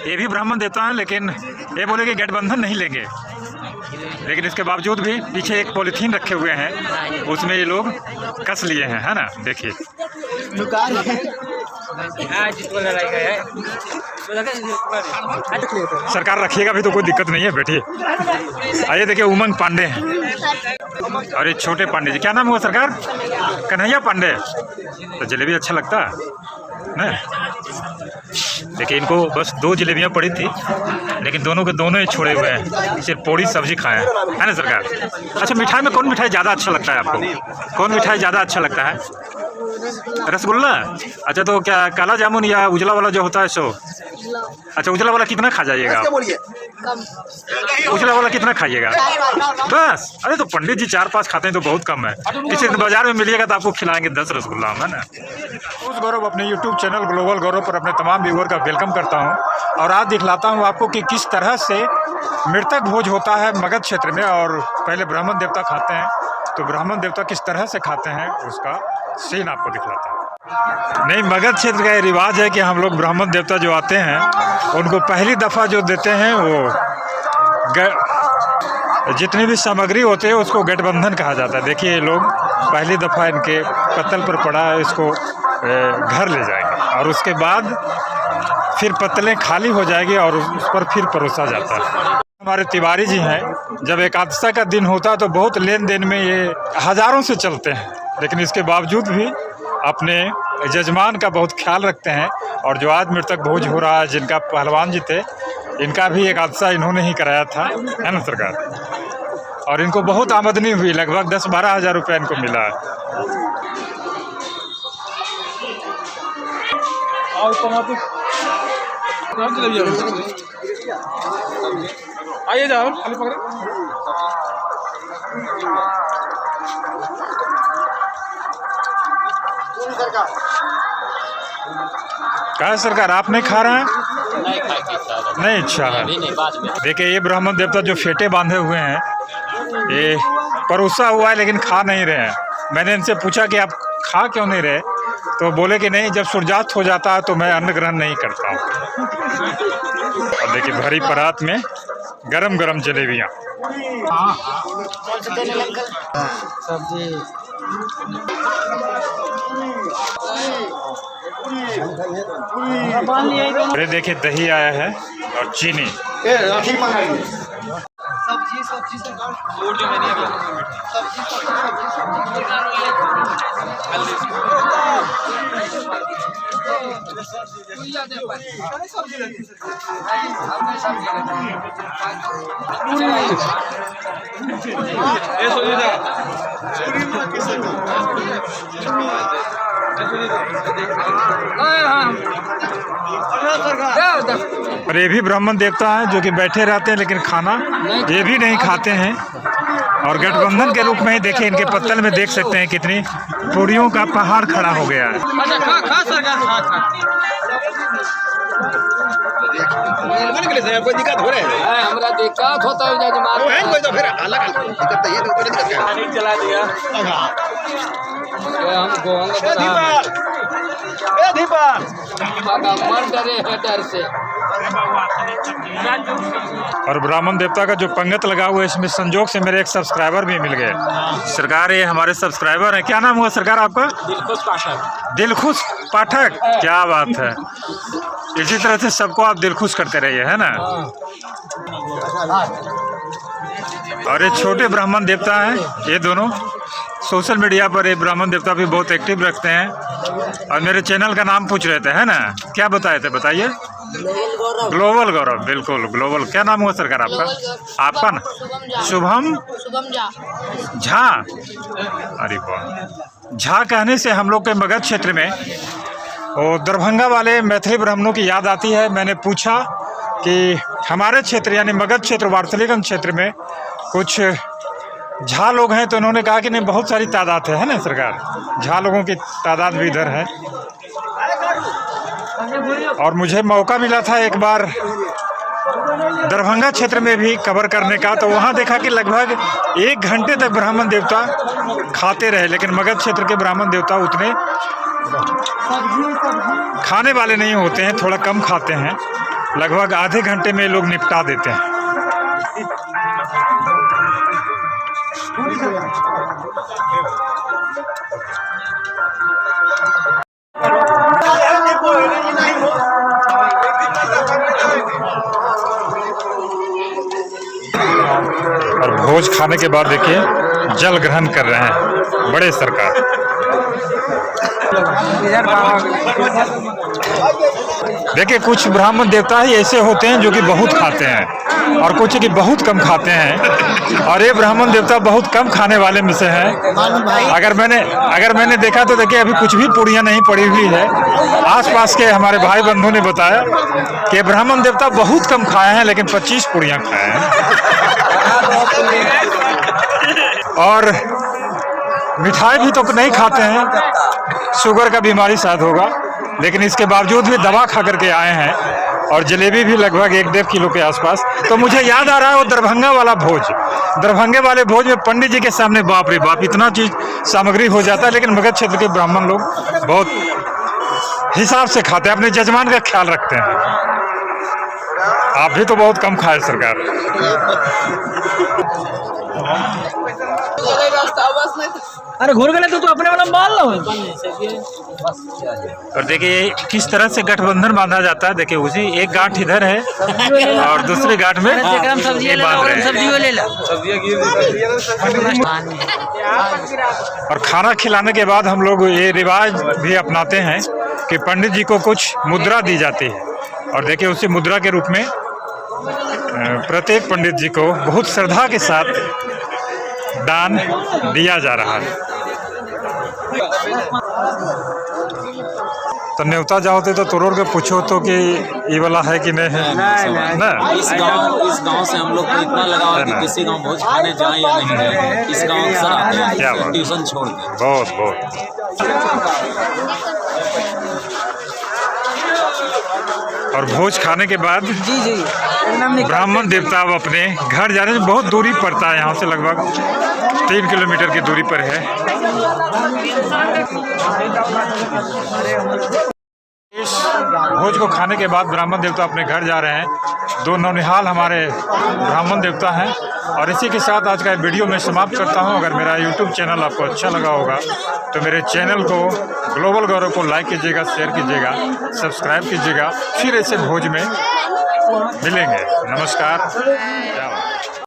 ये भी ब्राह्मण देवता है, लेकिन ये बोले कि गठबंधन नहीं लेंगे, लेकिन इसके बावजूद भी पीछे एक पॉलीथीन रखे हुए हैं, उसमें ये लोग कस लिए हैं, है ना। देखिए सरकार रखिएगा भी तो कोई दिक्कत नहीं है, बैठिए। आइए देखिए उमंग पांडे हैं और ये छोटे पांडे जी, क्या नाम हुआ सरकार? कन्हैया पांडे। तो जलेबी अच्छा लगता है ना। देखिए इनको बस 2 जलेबियाँ पड़ी थी, लेकिन दोनों के दोनों ही छोड़े हुए हैं, सिर्फ पूरी सब्जी खाए हैं, है ना सरकार। अच्छा मिठाई में कौन मिठाई ज़्यादा अच्छा लगता है आपको? कौन मिठाई ज़्यादा अच्छा लगता है? रसगुल्ला। अच्छा तो क्या काला जामुन या उजला वाला जो होता है सो? अच्छा उजला वाला कितना खा जाइएगा? उजला वाला कितना खाइएगा? बस। अरे तो पंडित जी 4-5 खाते हैं तो बहुत कम है। किसी दिन बाजार में मिलिएगा तो आपको खिलाएंगे 10 रसगुल्ला, है ना। उस गौरव अपने यूट्यूब चैनल ग्लोबल गौरव पर अपने तमाम व्यूअर का वेलकम करता हूं और आज दिखलाता हूं आपको कि किस तरह से मृतक भोज होता है मगध क्षेत्र में। और पहले ब्राह्मण देवता खाते हैं, तो ब्राह्मण देवता किस तरह से खाते हैं उसका सीन आपको दिखलाता हूँ। नहीं, मगध क्षेत्र का ये रिवाज है कि हम लोग ब्राह्मण देवता जो आते हैं उनको पहली दफ़ा जो देते हैं वो जितनी भी सामग्री होते हैं उसको गठबंधन कहा जाता है। देखिए ये लोग पहली दफ़ा इनके पत्तल पर पड़ा है, इसको घर ले जाएंगे और उसके बाद फिर पत्तलें खाली हो जाएगी और उस पर फिर परोसा जाता है। हमारे तिवारी जी हैं, जब एकादशी का दिन होता है तो बहुत लेन देन में ये हज़ारों से चलते हैं, लेकिन इसके बावजूद भी अपने जजमान का बहुत ख्याल रखते हैं। और जो आज मृतक भोज हो रहा है, जिनका पहलवान जी थे, इनका भी एकादशी इन्होंने ही कराया था, है ना सरकार। और इनको बहुत आमदनी हुई, लगभग 10-12 हज़ार रुपये इनको मिला है। आइए जाओ कहा है सरकार आप नहीं खा रहे हैं? नहीं, अच्छा है। देखिए ये ब्राह्मण देवता जो फेटे बांधे हुए हैं, ये परोसा हुआ है लेकिन खा नहीं रहे हैं। मैंने इनसे पूछा कि आप खा क्यों नहीं रहे, तो बोले कि नहीं, जब सूर्यास्त हो जाता है तो मैं अन्न ग्रहण नहीं करता हूँ। और देखिए भरी परात में गरम गरम जलेबियाँ। अरे देखिए दही आया है और चीनी। और ये भी ब्राह्मण देवता हैं जो कि बैठे रहते हैं, लेकिन खाना ये भी नहीं खाते हैं। और गठबंधन के रूप में ही देखिए इनके पत्तल में देख सकते हैं कितनी पूरियों का पहाड़ खड़ा हो गया है। कोई दिक्कत हो रहा है? हमरा दिक्कत होता है कोई तो फिर अलग दिक्कत है, तो दिक्कत क्या है? चला दिया और ब्राह्मण देवता का जो पंगत लगा हुआ है, इसमें संजोग से मेरे एक सब्सक्राइबर भी मिल गए। सरकार ये हमारे सब्सक्राइबर हैं। क्या नाम हुआ सरकार आपका? दिलखुश पाठक। दिलखुश पाठक, क्या बात है। इसी तरह से सबको आप दिलखुश करते रहिए, है ना। और ये छोटे ब्राह्मण देवता हैं, ये दोनों सोशल मीडिया पर ये ब्राह्मण देवता भी बहुत एक्टिव रखते हैं। और मेरे चैनल का नाम पूछ रहे थे, है ना, क्या बताए थे बताइए? ग्लोबल गौरव, बिल्कुल ग्लोबल। क्या नाम हुआ सरकार आपका? आपका ना शुभम झा। अरे वाह, झा कहने से हम लोग के मगध क्षेत्र में वो दरभंगा वाले मैथिली ब्राह्मणों की याद आती है। मैंने पूछा कि हमारे क्षेत्र यानी मगध क्षेत्र वारसलीगंज क्षेत्र में कुछ झा लोग हैं, तो उन्होंने कहा कि नहीं, बहुत सारी तादाद है ना सरकार, झा लोगों की तादाद भी इधर है। और मुझे मौका मिला था एक बार दरभंगा क्षेत्र में भी कवर करने का, तो वहाँ देखा कि लगभग 1 घंटे तक ब्राह्मण देवता खाते रहे, लेकिन मगध क्षेत्र के ब्राह्मण देवता उतने खाने वाले नहीं होते हैं, थोड़ा कम खाते हैं। लगभग आधे घंटे में लोग निपटा देते हैं। और भोज खाने के बाद देखिए जल ग्रहण कर रहे हैं बड़े सरकार। देखिए कुछ ब्राह्मण देवता ही ऐसे होते हैं जो कि बहुत खाते हैं और कुछ कि बहुत कम खाते हैं, और ये ब्राह्मण देवता बहुत कम खाने वाले में से हैं। अगर मैंने देखा तो देखिए अभी कुछ भी पूड़ियाँ नहीं पड़ी हुई है। आसपास के हमारे भाई बंधु ने बताया कि ब्राह्मण देवता बहुत कम खाए हैं, लेकिन 25 पूड़ियाँ खाए हैं। और मिठाई भी तो नहीं खाते हैं, शुगर का बीमारी शायद होगा, लेकिन इसके बावजूद भी दवा खा करके आए हैं। और जलेबी भी लगभग 1-1.5 किलो के आसपास। तो मुझे याद आ रहा है वो दरभंगा वाला भोज, दरभंगे वाले भोज में पंडित जी के सामने बाप रे बाप इतना चीज सामग्री हो जाता है, लेकिन मगध क्षेत्र के ब्राह्मण लोग बहुत हिसाब से खाते हैं, अपने जजमान का ख्याल रखते हैं। आप भी तो बहुत कम खाए सरकार। अरे घूर गए तो अपने वाला मान लो। और देखिए किस तरह से गठबंधन बांधा जाता है। देखिए उसी एक गांठ इधर है और दूसरी गांठ में ये बांध रहे हैं। और खाना खिलाने के बाद हम लोग ये रिवाज भी अपनाते हैं कि पंडित जी को कुछ मुद्रा दी जाती है। और देखिए उसी मुद्रा के रूप में प्रत्येक पंडित जी को बहुत श्रद्धा के साथ दान दिया जा रहा है। तो न्योता जाओते तो तोड़ के पूछो तो कि ये वाला है कि नहीं है ना। इस गांव से हम लोग को इतना लगाव है कि किसी गांव भोज खाने जाए या नहीं जाए, इस गांव अक्सर आते हैं ट्यूशन छोड़ के। बहुत और भोज खाने के बाद ब्राह्मण देवता अब अपने घर जा रहे हैं। बहुत दूरी पड़ता है, यहाँ से लगभग 3 किलोमीटर की दूरी पर है। इस भोज को खाने के बाद ब्राह्मण देवता अपने घर जा रहे हैं। 2 नौनिहाल हमारे ब्राह्मण देवता हैं। और इसी के साथ आज का वीडियो मैं समाप्त करता हूं। अगर मेरा यूट्यूब चैनल आपको अच्छा लगा होगा तो मेरे चैनल को ग्लोबल गौरव को लाइक कीजिएगा, शेयर कीजिएगा, सब्सक्राइब कीजिएगा। फिर ऐसे भोज में मिलेंगे। नमस्कार।